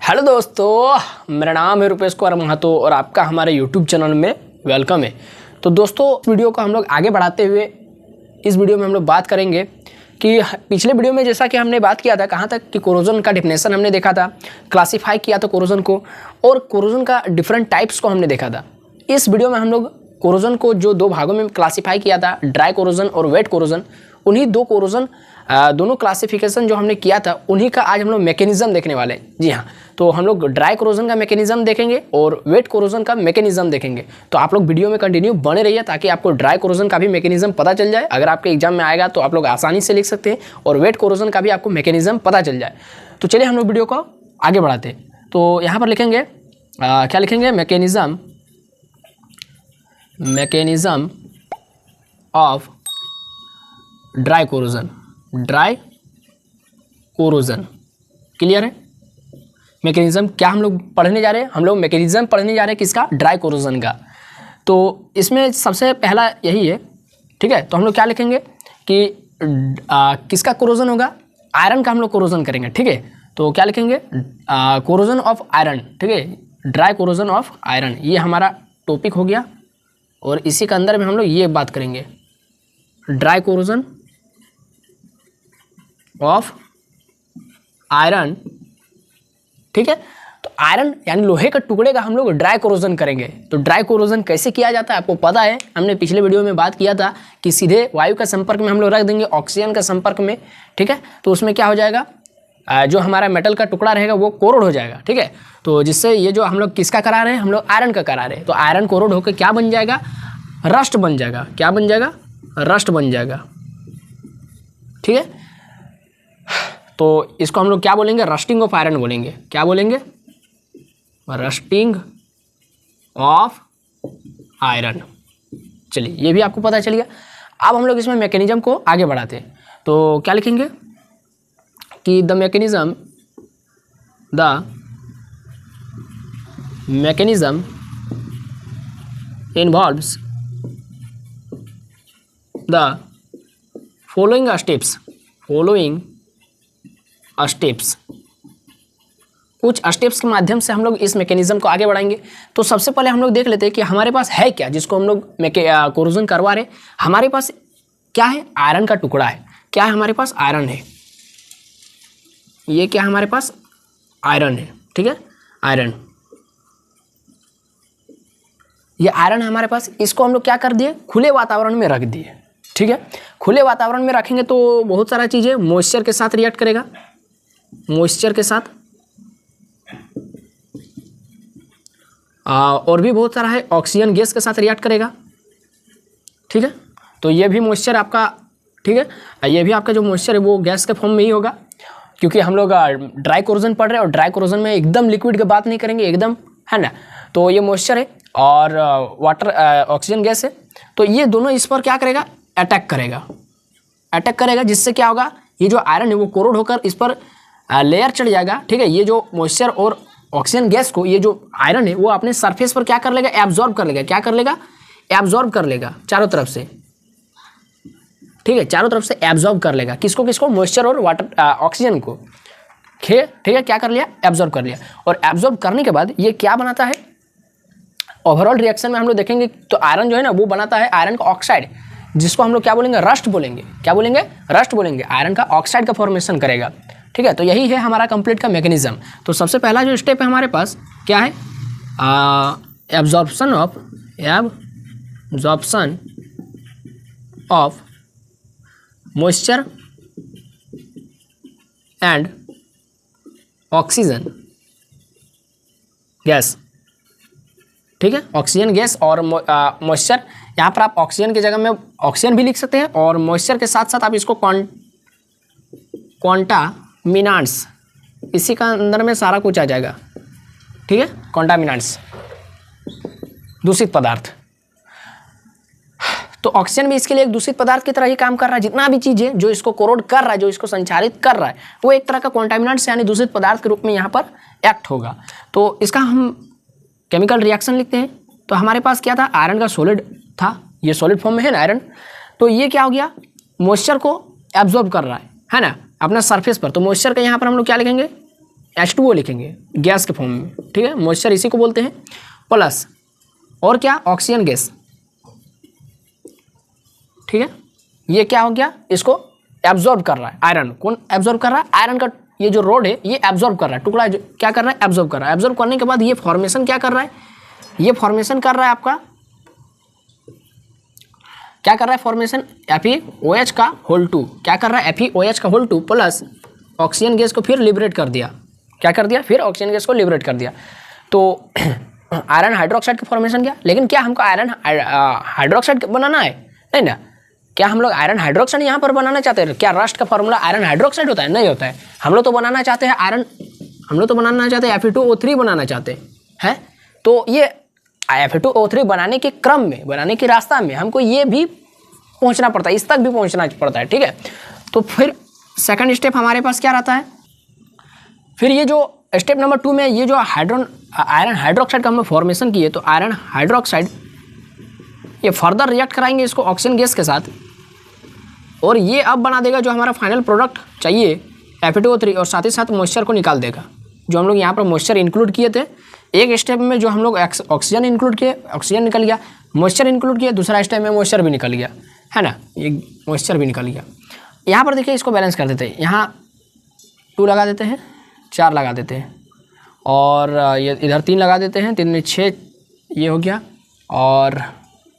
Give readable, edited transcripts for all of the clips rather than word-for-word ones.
Hello दोस्तों, मेरा नाम है रुपेश कुमार महतो और आपका हमारे यूट्यूब चैनल में वेलकम है। तो दोस्तों, वीडियो को हम लोग आगे बढ़ाते हुए इस वीडियो में हम लोग बात करेंगे कि पिछले वीडियो में जैसा कि हमने बात किया था कहाँ तक कि कोरोजन का डेफिनेशन हमने देखा था, क्लासीफाई किया था कोरोजन को और कोरोजन का डिफरेंट टाइप्स को हमने देखा था। इस वीडियो में हम लोग कोरोजन को जो दो भागों में क्लासीफाई किया था, ड्राई कोरोजन और वेट कोरोजन, उन्हीं दो कोरोजन दोनों क्लासिफिकेशन जो हमने किया था उन्हीं का आज हम लोग मैकेनिज्म देखने वाले हैं। जी हाँ, तो हम लोग ड्राई कोरोजन का मैकेनिज्म देखेंगे और वेट कोरोजन का मैकेनिज्म देखेंगे। तो आप लोग वीडियो में कंटिन्यू बने रहिए ताकि आपको ड्राई कोरोजन का भी मैकेनिज्म पता चल जाए। अगर आपके एग्जाम में आएगा तो आप लोग आसानी से लिख सकते हैं और वेट कोरोजन का भी आपको मैकेनिज्म पता चल जाए। तो चलिए हम लोग वीडियो को आगे बढ़ाते हैं। तो यहाँ पर लिखेंगे क्या लिखेंगे, mechanism of dry corrosion. Dry corrosion clear है। मैकेनिज्म क्या हम लोग पढ़ने जा रहे हैं, हम लोग मैकेनिज्म पढ़ने जा रहे हैं किसका, ड्राई कोरोजन का। तो इसमें सबसे पहला यही है, ठीक है। तो हम लोग क्या लिखेंगे कि किसका कोरोजन होगा, आयरन का हम लोग कोरोजन करेंगे, ठीक है। तो क्या लिखेंगे, कोरोजन ऑफ आयरन, ठीक है, ड्राई कोरोजन ऑफ आयरन, ये हमारा टॉपिक हो गया। और इसी के अंदर में हम लोग ये बात करेंगे, ड्राई कोरोजन ऑफ आयरन, ठीक है। तो आयरन यानी लोहे के टुकड़े का हम लोग ड्राई कोरोजन करेंगे। तो ड्राई कोरोजन कैसे किया जाता है आपको पता है, हमने पिछले वीडियो में बात किया था कि सीधे वायु का संपर्क में हम लोग रख देंगे, ऑक्सीजन का संपर्क में, ठीक है। तो उसमें क्या हो जाएगा, जो हमारा मेटल का टुकड़ा रहेगा वो कोरोड हो जाएगा, ठीक है। तो जिससे ये जो हम लोग किसका करा रहे हैं, हम लोग आयरन का करा रहे हैं। तो आयरन कोरोड होकर क्या बन जाएगा, रस्ट बन जाएगा। क्या बन जाएगा, रस्ट बन जाएगा, ठीक है। तो इसको हम लोग क्या बोलेंगे, रस्टिंग ऑफ आयरन बोलेंगे। क्या बोलेंगे, रस्टिंग ऑफ आयरन। चलिए ये भी आपको पता चल गया। अब हम लोग इसमें मैकेनिज्म को आगे बढ़ाते हैं। तो क्या लिखेंगे कि the mechanism involves the following steps. कुछ स्टेप्स के माध्यम से हम लोग इस मैकेनिज्म को आगे बढ़ाएंगे। तो सबसे पहले हम लोग देख लेते हैं कि हमारे पास है क्या, जिसको हम लोग कोरोजन करवा रहे। हमारे पास क्या है, आयरन का टुकड़ा है। क्या है हमारे पास, आयरन है। ये क्या हमारे पास, आयरन है, ठीक है, आयरन। ये आयरन है हमारे पास। इसको हम लोग क्या कर दिए, खुले वातावरण में रख दिए, ठीक है। खुले वातावरण में रखेंगे तो बहुत सारा चीज़ें मॉइस्चर के साथ रिएक्ट करेगा, मॉइस्चर के साथ, और भी बहुत सारा है, ऑक्सीजन गैस के साथ रिएक्ट करेगा, ठीक है। तो ये भी मॉइस्चर आपका, ठीक है, ये भी आपका जो मॉइस्चर है वो गैस के फॉर्म में ही होगा, क्योंकि हम लोग ड्राई कोरोजन पढ़ रहे हैं और ड्राई कोरोजन में एकदम लिक्विड की बात नहीं करेंगे, एकदम, है ना। तो ये मॉइस्चर है और वाटर ऑक्सीजन गैस है। तो ये दोनों इस पर क्या करेगा, अटैक करेगा, जिससे क्या होगा, ये जो आयरन है वो कोरोड होकर इस पर लेयर चढ़ जाएगा, ठीक है। ये जो मॉइस्चर और ऑक्सीजन गैस को ये जो आयरन है वो अपने सरफेस पर क्या कर लेगा, एब्जॉर्ब कर लेगा। क्या कर लेगा, एब्जॉर्ब कर लेगा चारों तरफ से, ठीक है, चारों तरफ से एब्जॉर्ब कर लेगा। किसको, मॉइस्चर और वाटर ऑक्सीजन को, ठीक है, क्या कर लिया, एब्जॉर्ब कर लिया। और एब्जॉर्ब करने के बाद ये क्या बनाता है, ओवरऑल रिएक्शन में हम लोग देखेंगे तो आयरन जो है ना वो बनाता है आयरन का ऑक्साइड, जिसको हम लोग क्या बोलेंगे, रस्ट बोलेंगे। क्या बोलेंगे, रस्ट बोलेंगे। आयरन का ऑक्साइड का फॉर्मेशन करेगा, ठीक है। तो यही है हमारा कंप्लीट का मैकेनिज्म। तो सबसे पहला जो स्टेप है हमारे पास क्या है, absorption of moisture and oxygen gas, ठीक है। ऑक्सीजन गैस और मॉइस्चर, यहाँ पर आप ऑक्सीजन की जगह में ऑक्सीजन भी लिख सकते हैं और मॉइस्चर के साथ साथ आप इसको कॉन्टामिनेंट्स, इसी का अंदर में सारा कुछ आ जाएगा, ठीक है, कॉन्टामिनेंट्स, दूषित पदार्थ। तो ऑक्सीजन भी इसके लिए एक दूषित पदार्थ की तरह ही काम कर रहा है। जितना भी चीज़ है जो इसको कोरोड कर रहा है, जो इसको संचारित कर रहा है, वो एक तरह का कॉन्टामिनेंट्स यानी दूषित पदार्थ के रूप में यहाँ पर एक्ट होगा। तो इसका हम केमिकल रिएक्शन लिखते हैं। तो हमारे पास क्या था, आयरन का सॉलिड था, ये सॉलिड फॉर्म में है ना आयरन। तो ये क्या हो गया, मॉइस्चर को एब्जॉर्ब कर रहा है ना, अपना सरफेस पर। तो मॉइस्चर का यहाँ पर हम लोग क्या लिखेंगे, H2O लिखेंगे गैस के फॉर्म में, ठीक है, मॉइस्चर इसी को बोलते हैं, प्लस और क्या, ऑक्सीजन गैस, ठीक है। ये क्या हो गया, इसको एब्जॉर्ब कर रहा है आयरन, कौन एब्जॉर्ब कर रहा है, आयरन का ये जो रोड है ये एब्जॉर्ब कर रहा है, टुकड़ा क्या कर रहा है, एब्जॉर्ब कर रहा है। एब्जॉर्ब करने के बाद ये फॉर्मेशन क्या कर रहा है, ये फॉर्मेशन कर रहा है आपका, क्या कर रहा है, फॉर्मेशन FeOH का होल 2, क्या कर रहा है, FeOH का होल 2 प्लस ऑक्सीजन गैस को फिर लिबरेट कर दिया, क्या कर दिया, फिर ऑक्सीजन गैस को लिबरेट कर दिया। तो आयरन हाइड्रोक्साइड का फॉर्मेशन किया, लेकिन क्या हमको आयरन हाइड्रोक्साइड बनाना है, नहीं ना, क्या हम लोग आयरन हाइड्रोक्साइड यहाँ पर बनाना चाहते हैं, क्या रस्ट का फॉर्मूला आयरन हाइड्रोक्साइड होता है, नहीं होता है। हम लोग तो बनाना चाहते हैं आयरन, हम लोग तो बनाना चाहते हैं Fe2O3 बनाना चाहते हैं। तो ये Fe2O3 बनाने के क्रम में, बनाने के रास्ता में हमको ये भी पहुँचना पड़ता है, इस तक भी पहुँचना पड़ता है, ठीक है। तो फिर सेकंड स्टेप हमारे पास क्या रहता है, फिर ये जो स्टेप नंबर 2 में ये जो आयरन हाइड्रोक्साइड का हम फॉर्मेशन किए, तो आयरन हाइड्रोक्साइड ये फर्दर रिएक्ट कराएंगे इसको ऑक्सीजन गैस के साथ, और ये अब बना देगा जो हमारा फाइनल प्रोडक्ट चाहिए Fe2O3, और साथ ही साथ मॉइस्चर को निकाल देगा। जो हम लोग यहाँ पर मॉइस्चर इंक्लूड किए थे, एक स्टेप में जो हम लोग ऑक्सीजन इंक्लूड किए, ऑक्सीजन निकल गया, मॉइस्चर इंक्लूड किए, दूसरा स्टेप में मॉइस्चर भी निकल गया, है ना, ये मॉइस्चर भी निकल गया। यहाँ पर देखिए इसको बैलेंस कर देते हैं, यहाँ 2 लगा देते हैं, 4 लगा देते हैं, और ये इधर 3 लगा देते हैं, 3 में 6 ये हो गया, और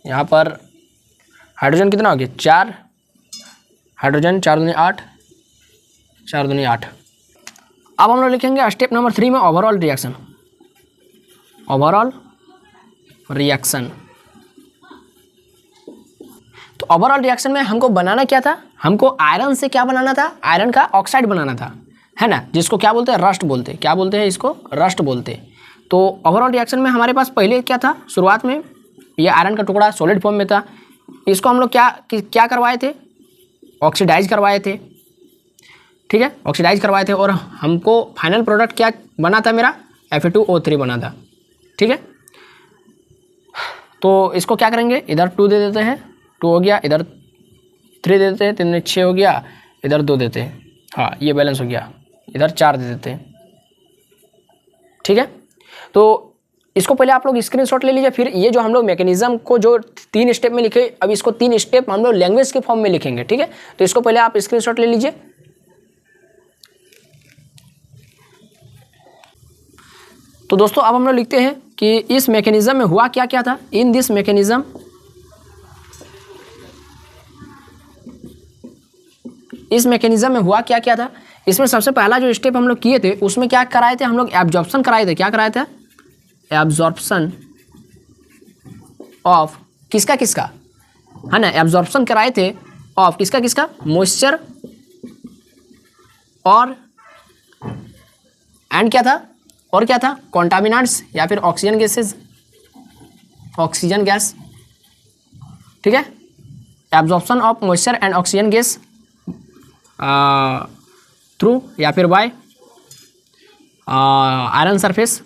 यहाँ पर हाइड्रोजन कितना हो गया, 4 हाइड्रोजन, 4 दूनी 8, 4 दूनी 8। अब हम लोग लिखेंगे स्टेप नंबर 3 में ओवरऑल रिएक्शन, ओवरऑल रिएक्शन। तो ओवरऑल रिएक्शन में हमको बनाना क्या था, हमको आयरन से क्या बनाना था, आयरन का ऑक्साइड बनाना था, है ना, जिसको क्या बोलते हैं, रस्ट बोलते हैं, क्या बोलते हैं इसको, रस्ट बोलते हैं। तो ओवरऑल रिएक्शन में हमारे पास पहले क्या था, शुरुआत में ये आयरन का टुकड़ा सॉलिड फॉर्म में था, इसको हम लोग क्या करवाए थे, ऑक्सीडाइज करवाए थे, ठीक है, ऑक्सीडाइज करवाए थे, और हमको फाइनल प्रोडक्ट क्या बना था, मेरा Fe2O3 बना था, ठीक है। तो इसको क्या करेंगे, इधर 2 दे देते हैं, 2 हो गया, इधर 3 दे देते हैं, 3 में 6 हो गया, इधर 2 देते हैं, हाँ ये बैलेंस हो गया, इधर 4 दे देते हैं, ठीक है। तो इसको पहले आप लोग स्क्रीनशॉट ले लीजिए, फिर ये जो हम लोग मैकेनिज्म को जो 3 स्टेप में लिखे, अब इसको 3 स्टेप हम लोग लैंग्वेज के फॉर्म में लिखेंगे, ठीक है। तो इसको पहले आप स्क्रीनशॉट ले लीजिए। तो दोस्तों अब हम लोग लिखते हैं कि इस मैकेनिज्म में हुआ क्या क्या था, इन दिस मैकेनिज्म, इस मैकेनिज्म में हुआ क्या क्या था। इसमें सबसे पहला जो स्टेप हम लोग किए थे उसमें क्या कराए थे, हम लोग एब्जॉर्प्शन कराए थे, क्या कराए थे, एब्जॉर्प्शन ऑफ किसका किसका, है ना, एब्जॉर्प्शन कराए थे ऑफ किसका किसका, मॉइस्चर और एंड क्या था, और क्या था, कॉन्टामिनेंट्स या फिर ऑक्सीजन गैसेज, ऑक्सीजन गैस, ठीक है, absorption of moisture and oxygen gas through या फिर by iron surface,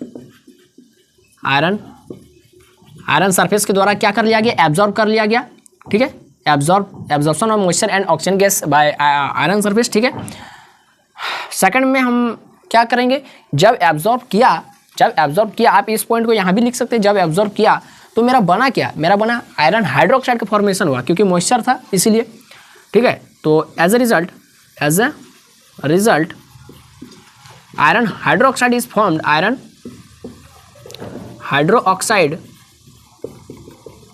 iron surface के द्वारा क्या कर लिया गया, एब्जॉर्ब कर लिया गया, ठीक है, absorption of moisture and oxygen gas by iron surface, ठीक है। सेकंड में हम क्या करेंगे, जब एब्जॉर्ब किया, आप इस पॉइंट को यहाँ भी लिख सकते हैं, जब एब्जॉर्ब किया तो मेरा बना क्या, मेरा बना आयरन हाइड्रोक्साइड का फॉर्मेशन हुआ, क्योंकि मॉइस्चर था इसीलिए, ठीक है। तो as a result iron hydroxide is formed, iron hydroxide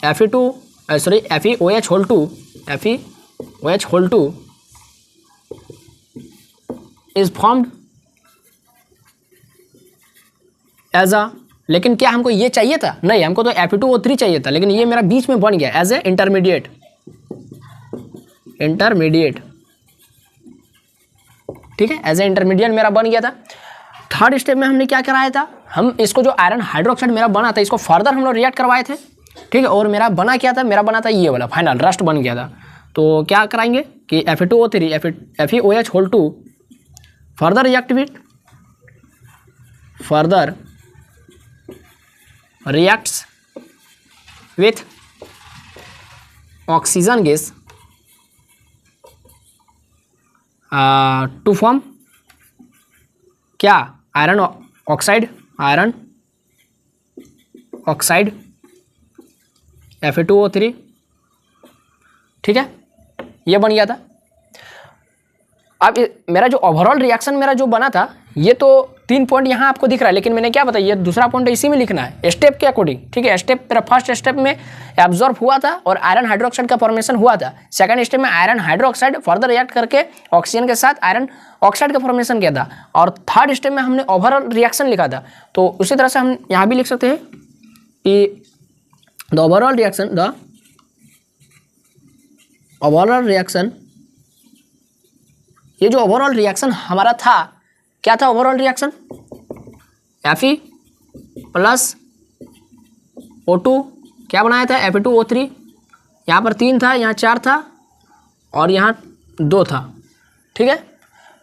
FeOH whole 2, FeOH whole 2 is formed as a, लेकिन क्या हमको ये चाहिए था, नहीं, हमको तो Fe2O3 चाहिए था, लेकिन ये मेरा बीच में बन गया एज ए इंटरमीडिएट, ठीक है, एज ए इंटरमीडिएट मेरा बन गया था। थर्ड स्टेप में हमने क्या कराया था, हम इसको जो आयरन हाइड्रोक्साइड मेरा बना था इसको फर्दर हम लोग रिएक्ट करवाए थे, ठीक है, और मेरा बना क्या था, मेरा बना था ये वाला फाइनल रस्ट बन गया था। तो क्या कराएंगे कि Fe2O3 FeOH whole 2 further reacts with oxygen gas to form क्या, iron oxide, iron oxide Fe2O3, ठीक है, ये बन गया था। अब मेरा जो ओवरऑल रिएक्शन मेरा जो बना था, ये तो 3 पॉइंट यहाँ आपको दिख रहा है, लेकिन मैंने क्या बताया, ये दूसरा पॉइंट इसी में लिखना है स्टेप के अकॉर्डिंग, ठीक है। स्टेप मेरा फर्स्ट स्टेप में एब्जॉर्ब हुआ था और आयरन हाइड्रोक्साइड का फॉर्मेशन हुआ था। सेकंड स्टेप में आयरन हाइड्रोक्साइड फर्दर रिएक्ट करके ऑक्सीजन के साथ आयरन ऑक्साइड का फॉर्मेशन किया था, और थर्ड स्टेप में हमने ओवरऑल रिएक्शन लिखा था। तो उसी तरह से हम यहाँ भी लिख सकते हैं कि द ओवरऑल रिएक्शन, ये जो ओवरऑल रिएक्शन हमारा था, क्या था overall reaction, Fe plus O2 क्या बनाया था, Fe2O3, यहाँ पर 3 था, यहाँ 4 था और यहाँ 2 था, ठीक है।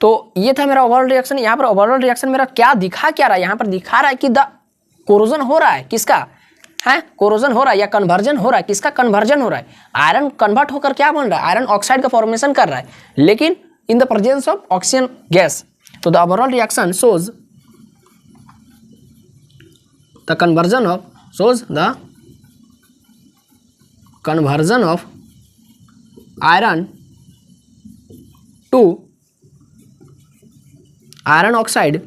तो ये था मेरा ओवरऑल रिएक्शन। यहाँ पर ओवरऑल रिएक्शन मेरा क्या दिखा, क्या रहा है, यहाँ पर दिखा रहा है कि द कोरोजन हो रहा है, किसका है, कोरोजन हो रहा है या कन्वर्जन हो रहा है, किसका कन्वर्जन हो रहा है, आयरन कन्वर्ट होकर क्या बन रहा है, आयरन ऑक्साइड का फॉर्मेशन कर रहा है, लेकिन in the presence of oxygen gas. तो the overall reaction shows the conversion of iron to iron oxide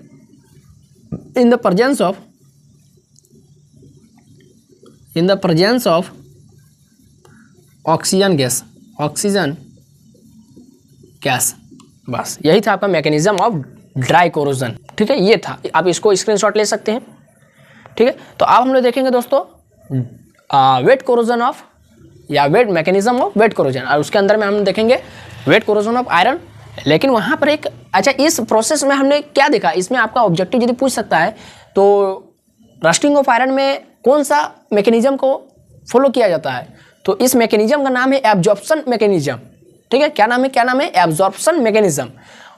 in the presence of oxygen gas. बस यही था आपका मैकेनिज्म ऑफ ड्राई कोरोजन, ठीक है, ये था। आप इसको स्क्रीनशॉट ले सकते हैं, ठीक है। तो अब हम लोग देखेंगे दोस्तों वेट कोरोजन ऑफ या wet mechanism of wet corrosion, और उसके अंदर में हम देखेंगे वेट कोरोजन ऑफ आयरन। लेकिन वहाँ पर एक अच्छा, इस प्रोसेस में हमने क्या देखा, इसमें आपका ऑब्जेक्टिव यदि पूछ सकता है तो रस्टिंग ऑफ आयरन में कौन सा मैकेनिज्म को फॉलो किया जाता है, तो इस मैकेनिज्म का नाम है एब्जॉर्प्शन मैकेनिज्म, ठीक है। क्या नाम है, एब्जॉर्प्शन मैकेनिज्म।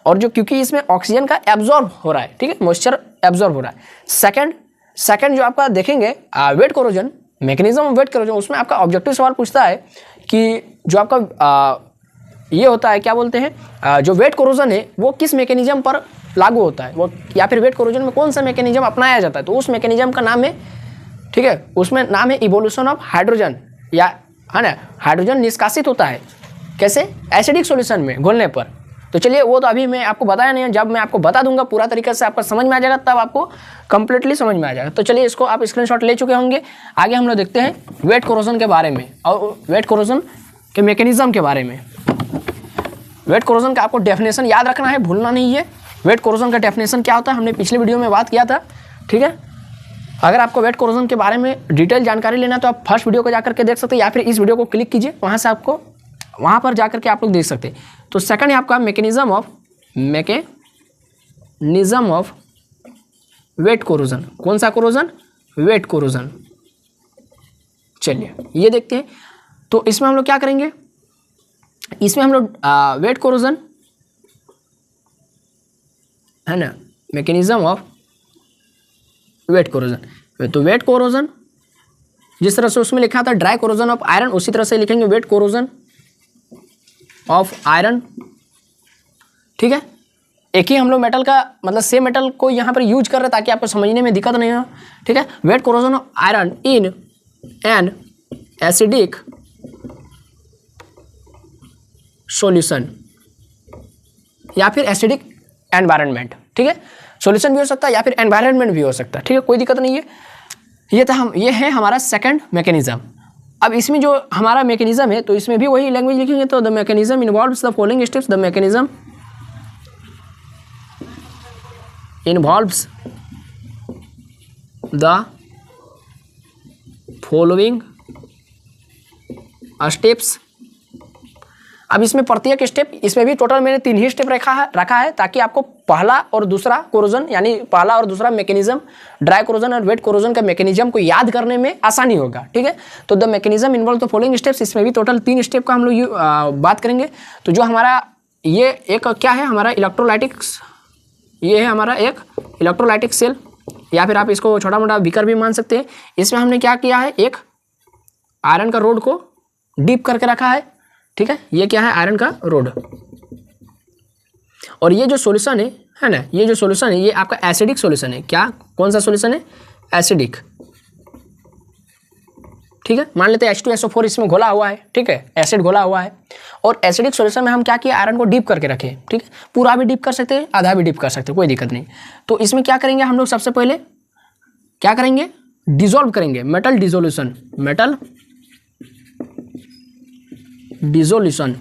और जो क्योंकि इसमें ऑक्सीजन का एब्जॉर्ब हो रहा है, ठीक है, मॉइस्चर एब्जॉर्ब हो रहा है। सेकंड जो आपका देखेंगे wet corrosion, mechanism of wet corrosion, उसमें आपका ऑब्जेक्टिव सवाल पूछता है कि जो आपका ये होता है, क्या बोलते हैं, जो वेट कोरोजन है वो किस मैकेनिज्म पर लागू होता है, वो या फिर वेट कोरोजन में कौन सा मैकेनिज्म अपनाया जाता है, तो उस मैकेनिज्म का नाम है, ठीक है, उसमें नाम है इवोल्यूशन ऑफ हाइड्रोजन, या है ना, हाइड्रोजन निष्कासित होता है कैसे, एसिडिक सॉल्यूशन में घोलने पर। तो चलिए वो तो अभी मैं आपको बताया नहीं है, जब मैं आपको बता दूंगा पूरा तरीके से आपका समझ में आ जाएगा, तब आपको कंप्लीटली समझ में आ जाएगा। तो चलिए इसको आप स्क्रीनशॉट ले चुके होंगे। आगे हम लोग देखते हैं वेट कोरोजन के बारे में और वेट कोरोजन के मैकेनिज्म के बारे में। वेट कोरोजन का आपको डेफिनेशन याद रखना है, भूलना नहीं है। वेट कोरोजन का डेफिनेशन क्या होता है, हमने पिछले वीडियो में बात किया था, ठीक है। अगर आपको वेट कोरोजन के बारे में डिटेल जानकारी लेना है तो आप फर्स्ट वीडियो को जाकर के देख सकते हैं, या फिर इस वीडियो को क्लिक कीजिए, वहाँ से आपको वहाँ पर जाकर के आप लोग देख सकते हैं। तो सेकंड है आपका मैकेनिज्म ऑफ वेट कोरोजन। कौन सा कोरोजन, वेट कोरोजन। चलिए ये देखते हैं। तो इसमें हम लोग क्या करेंगे, इसमें हम लोग वेट कोरोजन है ना, मैकेनिज्म ऑफ वेट कोरोजन। तो वेट कोरोजन जिस तरह से उसमें लिखा था ड्राई कोरोजन ऑफ आयरन, उसी तरह से लिखेंगे वेट कोरोजन ऑफ आयरन, ठीक है। एक ही हम लोग मेटल का मतलब सेम मेटल को यहाँ पर यूज कर रहे हैं ताकि आपको समझने में दिक्कत नहीं हो, ठीक है। Wet corrosion of iron in an acidic solution या फिर एसिडिक एनवायरनमेंट, ठीक है। सॉल्यूशन भी हो सकता है या फिर एनवायरनमेंट भी हो सकता है, ठीक है, कोई दिक्कत नहीं है। ये है हमारा सेकंड मैकेनिज्म। अब इसमें जो हमारा मैकेनिज्म है तो इसमें भी वही लैंग्वेज लिखेंगे। तो the mechanism involves the following steps, the mechanism involves the following steps. अब इसमें प्रत्येक स्टेप, इसमें भी टोटल मैंने 3 ही स्टेप रखा है ताकि आपको पहला और दूसरा कोरोजन यानी पहला और दूसरा मैकेनिज्म ड्राई कोरोजन और वेट कोरोजन का मैकेनिज्म को याद करने में आसानी होगा, ठीक है। तो the mechanism involve the following steps, इसमें भी टोटल 3 स्टेप का हम लोग बात करेंगे। तो जो हमारा ये एक क्या है, हमारा इलेक्ट्रोलाइटिक्स, ये है हमारा एक इलेक्ट्रोलाइटिक सेल, या फिर आप इसको छोटा मोटा बीकर भी मान सकते हैं। इसमें हमने क्या किया है, एक आयरन का रोड को डीप करके रखा है, ठीक है। ये क्या है, आयरन का रोड। और ये जो सॉल्यूशन है ना, ये जो सॉल्यूशन है ये आपका एसिडिक सॉल्यूशन है। क्या, कौन सा सॉल्यूशन है? एसिडिक। ठीक है, मान लेते हैं H2SO4 इसमें घोला हुआ है, ठीक है, एसिड घोला हुआ है, और एसिडिक सॉल्यूशन में हम क्या किए, आयरन को डीप करके रखे, ठीक है, पूरा भी डीप कर सकते हैं, आधा भी डीप कर सकते हैं, कोई दिक्कत नहीं। तो इसमें क्या करेंगे हम लोग, सबसे पहले क्या करेंगे, डिसॉल्व करेंगे, मेटल डिसोल्यूशन, मेटल डिसोल्यूशन।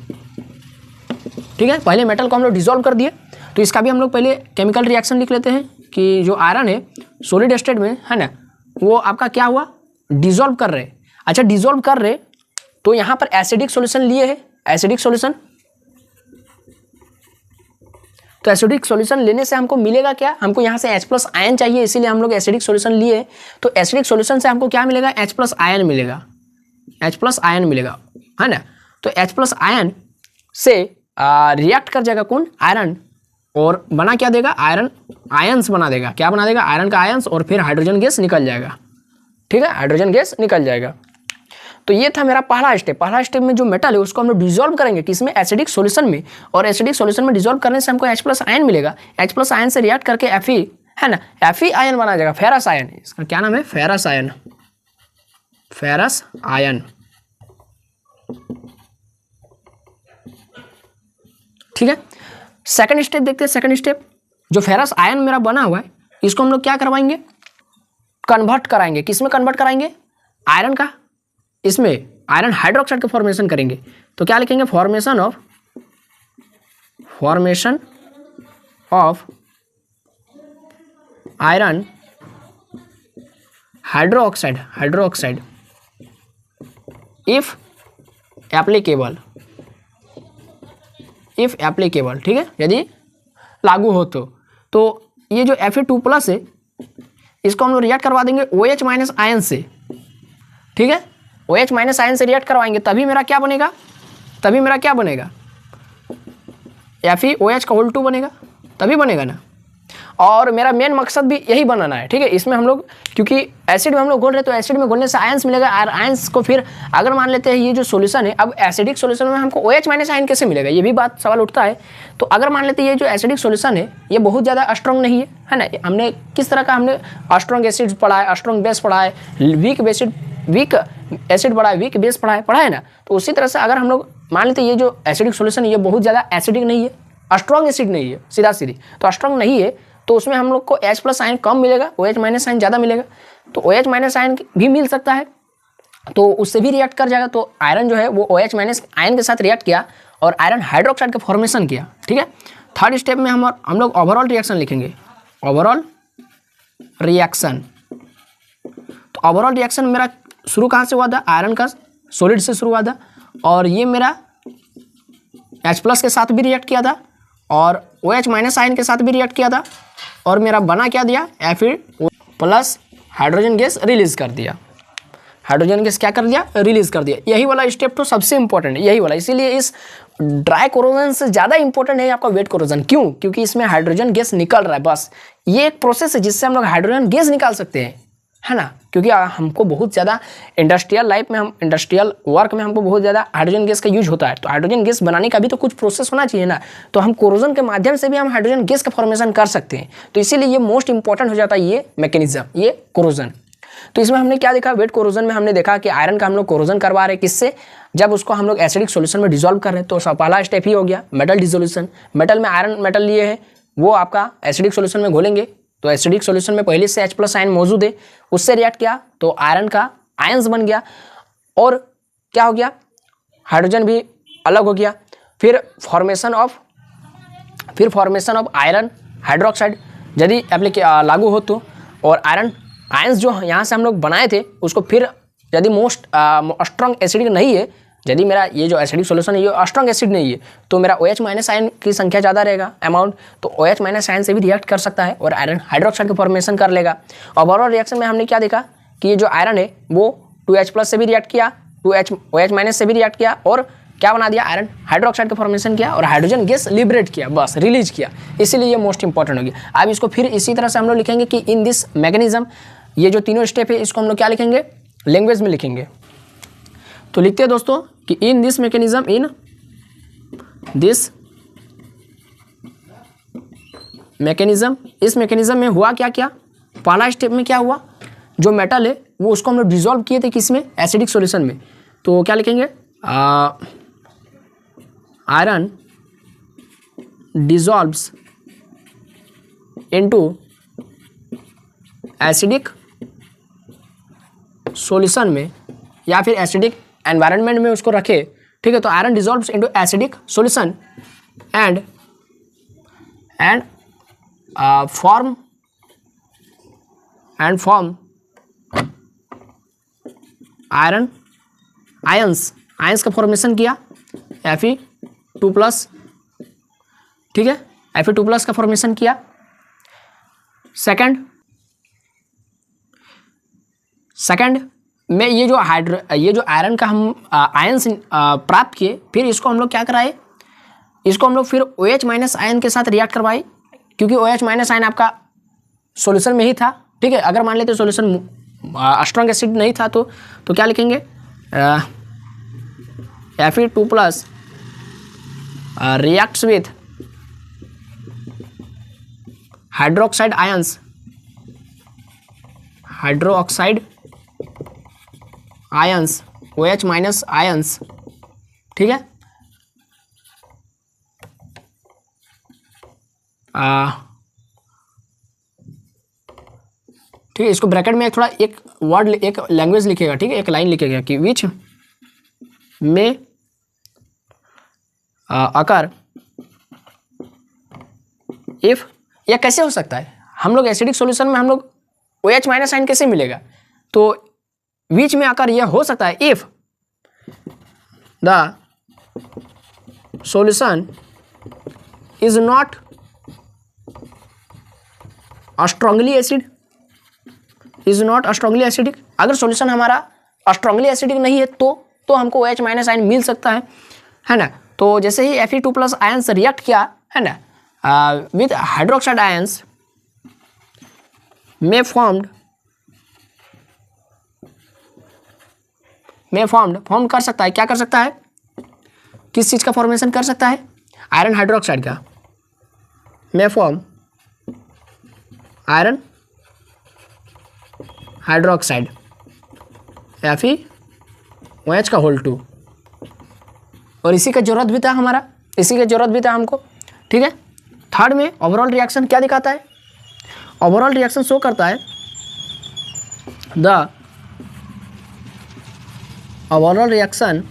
ठीक है, पहले मेटल को हम लोग डिसॉल्व कर दिए। तो इसका भी हम लोग पहले केमिकल रिएक्शन लिख लेते हैं कि जो आयरन है सॉलिड स्टेट में, है ना, वो आपका क्या हुआ, डिसॉल्व कर रहे। अच्छा, डिसॉल्व कर रहे तो यहाँ पर एसिडिक सॉल्यूशन लिए है, एसिडिक सॉल्यूशन। तो एसिडिक सॉल्यूशन लेने से हमको मिलेगा क्या, हमको यहाँ से H+ आयन चाहिए, इसीलिए हम लोग एसिडिक सॉल्यूशन लिए। तो एसिडिक सॉल्यूशन से हमको क्या मिलेगा, H+ आयन मिलेगा, H+ आयन मिलेगा, है ना। तो H+ आयन से रिएक्ट कर जाएगा कौन, आयरन, और बना क्या देगा, आयरन आयंस बना देगा। क्या बना देगा, आयरन का आयंस, और फिर हाइड्रोजन गैस निकल जाएगा। ठीक है, हाइड्रोजन गैस निकल जाएगा। तो ये था मेरा पहला स्टेप। पहला स्टेप में जो मेटल है उसको हम लोग डिसॉल्व करेंगे किसमें, एसिडिक सॉल्यूशन में, और एसिडिक सॉल्यूशन में डिसॉल्व करने से हमको H+ आयन मिलेगा। H+ आयन से रिएक्ट करके Fe, है ना, Fe आयन बना जाएगा, फेरस आयन। इसका क्या नाम है, फेरस आयन, फेरस आयन। ठीक है, सेकंड स्टेप देखते हैं। सेकंड स्टेप, जो फेरस आयन मेरा बना हुआ है इसको हम लोग क्या करवाएंगे, कन्वर्ट कराएंगे। किसमें कन्वर्ट कराएंगे, आयरन का, इसमें आयरन हाइड्रोक्साइड का फॉर्मेशन करेंगे। तो क्या लिखेंगे, formation of iron hydroxide if applicable, ठीक है, यदि लागू हो तो ये जो Fe2+ है इसको हम लोग रिएक्ट करवा देंगे OH- आयन से। ठीक है, OH- आयन से रिएक्ट करवाएंगे, तभी मेरा क्या बनेगा, FeOH2 बनेगा, तभी बनेगा ना। और मेरा मेन मकसद भी यही बनाना है। ठीक है, इसमें हम लोग क्योंकि एसिड में हम लोग घोल रहे हैं तो एसिड में घोलने से आयंस मिलेगा, और आयंस को फिर अगर मान लेते हैं ये जो सॉल्यूशन है, अब एसिडिक सॉल्यूशन में हमको OH- आयन कैसे मिलेगा, ये भी बात सवाल उठता है। तो अगर मान लेते हैं ये जो एसिडिक सॉल्यूशन है ये बहुत ज़्यादा स्ट्रॉन्ग नहीं है ना, हमने किस तरह का, हमने स्ट्रॉन्ग एसिड पढ़ा है, स्ट्रॉन्ग बेस पढ़ा है, वीक एसिड पढ़ा है, वीक बेस पढ़ा है ना। तो उसी तरह से अगर हम लोग मान लेते हैं ये जो एसिडिक सॉल्यूशन है ये बहुत ज़्यादा एसिडिक नहीं है, स्ट्रॉन्ग एसिड नहीं है, सीधा तो स्ट्रॉन्ग नहीं है, तो उसमें हम लोग को H+ आयन कम मिलेगा, OH- आयन ज़्यादा मिलेगा। तो OH- आयन भी मिल सकता है, तो उससे भी रिएक्ट कर जाएगा। तो आयरन जो है वो OH- आयन के साथ रिएक्ट किया और आयरन हाइड्रोक्साइड का फॉर्मेशन किया। ठीक है, थर्ड स्टेप में हम लोग ओवरऑल रिएक्शन लिखेंगे, ओवरऑल रिएक्शन। तो ओवरऑल रिएक्शन मेरा शुरू कहाँ से हुआ था, आयरन का सॉलिड से शुरू हुआ था, और ये मेरा H+ के साथ भी रिएक्ट किया था और OH- आयन के साथ भी रिएक्ट किया था, और मेरा बना क्या दिया, Fe+ हाइड्रोजन गैस रिलीज कर दिया। हाइड्रोजन गैस क्या कर दिया, रिलीज कर दिया। यही वाला स्टेप तो सबसे इंपॉर्टेंट है, यही वाला। इसीलिए इस ड्राई कोरोजन से ज़्यादा इंपॉर्टेंट है आपका वेट कोरोजन। क्यों, क्योंकि इसमें हाइड्रोजन गैस निकल रहा है, बस ये एक प्रोसेस है जिससे हम लोग हाइड्रोजन गैस निकाल सकते हैं, है ना। क्योंकि हमको बहुत ज़्यादा इंडस्ट्रियल लाइफ में, हम इंडस्ट्रियल वर्क में हमको बहुत ज़्यादा हाइड्रोजन गैस का यूज होता है। तो हाइड्रोजन गैस बनाने का भी तो कुछ प्रोसेस होना चाहिए ना। तो हम कोरोजन के माध्यम से भी हम हाइड्रोजन गैस का फॉर्मेशन कर सकते हैं। तो इसीलिए ये मोस्ट इंपॉर्टेंट हो जाता है ये मैकेनिज्म, ये कोरोजन। तो इसमें हमने क्या देखा, वेट कोरोजन में हमने देखा कि आयरन का हम लोग कोरोजन करवा रहे हैं, किससे, जब उसको हम लोग एसिडिक सॉल्यूशन में डिसॉल्व कर रहे हैं। तो पहला स्टेप ही हो गया मेटल डिसोल्यूशन। मेटल में आयरन मेटल लिए हैं, वो आपका एसिडिक सॉल्यूशन में घोलेंगे। तो एसिडिक सॉल्यूशन में पहले से H+ आयन मौजूद है, उससे रिएक्ट किया तो आयरन का आयंस बन गया, और क्या हो गया, हाइड्रोजन भी अलग हो गया। फिर फॉर्मेशन ऑफ आयरन हाइड्रोक्साइड यदि लागू हो तो, और आयरन आयंस जो यहाँ से हम लोग बनाए थे उसको फिर यदि मोस्ट स्ट्रॉन्ग एसिडिक नहीं है, यदि मेरा ये जो एसिडिक सॉल्यूशन है ये स्ट्रॉन्ग एसिड नहीं है, तो मेरा OH- आयन की संख्या ज़्यादा रहेगा, अमाउंट। तो OH- आयन से भी रिएक्ट कर सकता है और आयरन हाइड्रोक्साइड का फॉर्मेशन कर लेगा। ओवरऑल रिएक्शन में हमने क्या देखा कि ये जो आयरन है वो 2H+ से भी रिएक्ट किया, OH- से भी रिएक्ट किया, और क्या बना दिया, आयरन हाइड्रोक्साइड का फॉर्मेशन किया और हाइड्रोजन गैस लिबरेट किया, बस रिलीज किया। इसीलिए ये मोस्ट इंपॉर्टेंट हो गया। अब इसको फिर इसी तरह से हम लोग लिखेंगे कि इन दिस मैकेनिज्म, ये जो तीनों स्टेप है इसको हम लोग क्या लिखेंगे, लैंग्वेज में लिखेंगे। तो लिखते हैं दोस्तों कि इन दिस मैकेनिज्म, मैकेनिज्म, इस मैकेनिज्म में हुआ क्या क्या, पहला स्टेप में क्या हुआ, जो मेटल है वो उसको हम लोग डिजोल्व किए थे किस में, एसिडिक सॉल्यूशन में। तो क्या लिखेंगे, iron dissolves into acidic solution में, या फिर एसिडिक एनवायरनमेंट में उसको रखे, ठीक है। तो iron dissolves into acidic solution and form iron ions का फॉर्मेशन किया, Fe2+, ठीक है, Fe2+ का फॉर्मेशन किया। सेकंड में ये जो आयरन का हम आयंस प्राप्त किए, फिर इसको हम लोग क्या कराए, इसको हम लोग फिर OH- आयन के साथ रिएक्ट करवाए, क्योंकि OH- आयन आपका सॉल्यूशन में ही था, ठीक है। अगर मान लेते सॉल्यूशन स्ट्रॉन्ग एसिड नहीं था तो क्या लिखेंगे, Fe2+ reacts with hydroxide ions, OH- ions, ठीक है। ठीक है, इसको ब्रैकेट में थोड़ा एक वर्ड, एक लैंग्वेज लिखेगा, ठीक है, एक लाइन लिखेगा कि विच में अकर इफ, यह कैसे हो सकता है, हम लोग एसिडिक सॉल्यूशन में हम लोग OH- आयन कैसे मिलेगा, तो विच में अकर यह हो सकता है if the solution is not strongly acidic, अगर सॉल्यूशन हमारा स्ट्रांगली एसिडिक नहीं है तो हमको OH- आयन मिल सकता है ना। तो जैसे ही Fe2+ आयन से रिएक्ट किया, है ना, विद हाइड्रोक्साइड आयंस में फॉर्म कर सकता है, क्या कर सकता है, किस चीज का फॉर्मेशन कर सकता है, आयरन हाइड्रोक्साइड का, में फॉर्म आयरन हाइड्रोक्साइड FeOH2, और इसी का जरूरत भी था हमको, ठीक है। थर्ड में ओवरऑल रिएक्शन क्या दिखाता है, ओवरऑल रिएक्शन शो करता है द ओवरऑल रिएक्शन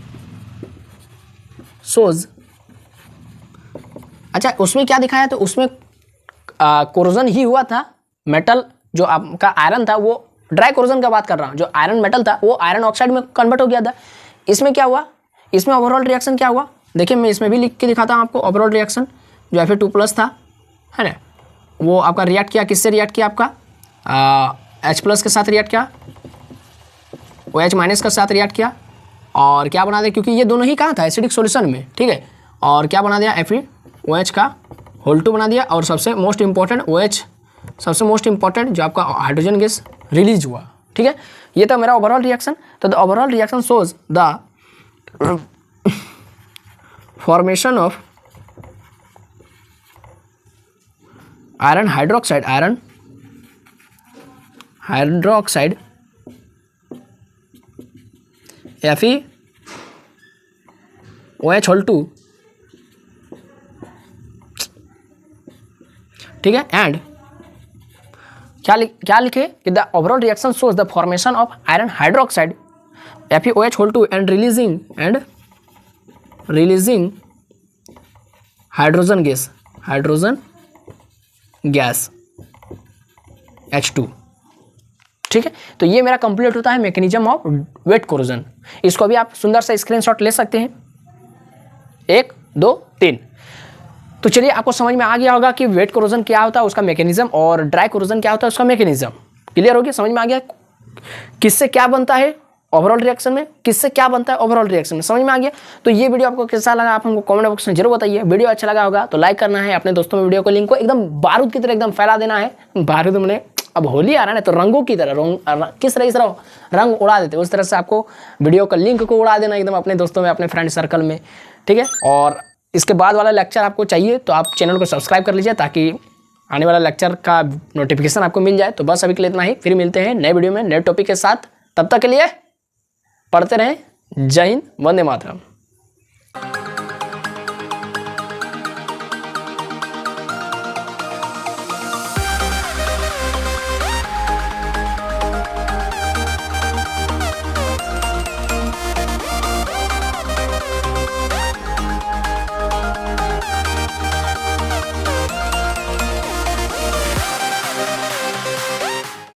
शोज, अच्छा उसमें क्या दिखाया, तो उसमें कोरोजन ही हुआ था, मेटल जो आपका आयरन था वो, ड्राई कोरोजन का बात कर रहा हूँ, जो आयरन मेटल था वो आयरन ऑक्साइड में कन्वर्ट हो गया था। इसमें क्या हुआ, इसमें ओवरऑल रिएक्शन क्या हुआ, देखिए मैं इसमें भी लिख के दिखाता हूँ आपको। ओवरऑल रिएक्शन जो Fe2+ था, है ना, वो आपका रिएक्ट किया, किससे रिएक्ट किया, आपका H+ के साथ रिएक्ट किया, OH- के साथ रिएक्ट किया, और क्या बना दिया, क्योंकि ये दोनों ही कहाँ था, एसिडिक सॉल्यूशन में, ठीक है, और क्या बना दिया, FeOH2 बना दिया, और सबसे मोस्ट इंपॉर्टेंट जो आपका हाइड्रोजन गैस रिलीज हुआ, ठीक है। ये था मेरा ओवरऑल रिएक्शन। तो the overall reaction shows the formation of iron hydroxide FeOH2, ठीक है, एंड क्या लिखे कि the overall reaction shows the formation of iron hydroxide FeOH2 and releasing hydrogen gas H2, ठीक है। तो ये मेरा कंप्लीट होता है मैकेनिज्म ऑफ वेट कोरोजन। इसको भी आप सुंदर सा स्क्रीनशॉट ले सकते हैं, 1 2 3। तो चलिए आपको समझ में आ गया होगा कि वेट कोरोजन क्या होता है, उसका मैकेनिज्म, और ड्राई कोरोजन क्या होता है, उसका मैकेनिज्म। क्लियर हो गया, समझ में आ गया किससे क्या बनता है ओवरऑल रिएक्शन में, किससे क्या बनता है ओवरऑल रिएक्शन में, समझ में आ गया। तो ये वीडियो आपको कैसा लगा आप हमको कमेंट बॉक्स में जरूर बताइए। वीडियो अच्छा लगा होगा तो लाइक करना है, अपने दोस्तों में वीडियो को लिंक को एकदम बारूद की तरह एकदम फैला देना है। बारूद में अब होली आ रहा है ना, तो रंगों की तरह किस तरह रंग उड़ा देते उस तरह से आपको वीडियो का लिंक को उड़ा देना एकदम अपने दोस्तों में, अपने फ्रेंड सर्कल में, ठीक है। और इसके बाद वाला लेक्चर आपको चाहिए तो आप चैनल को सब्सक्राइब कर लीजिए, ताकि आने वाला लेक्चर का नोटिफिकेशन आपको मिल जाए। तो बस अभी के लिए इतना ही, फिर मिलते हैं नए वीडियो में नए टॉपिक के साथ। तब तक के लिए पढ़ते रहें। जय हिंद, वंदे मातरम।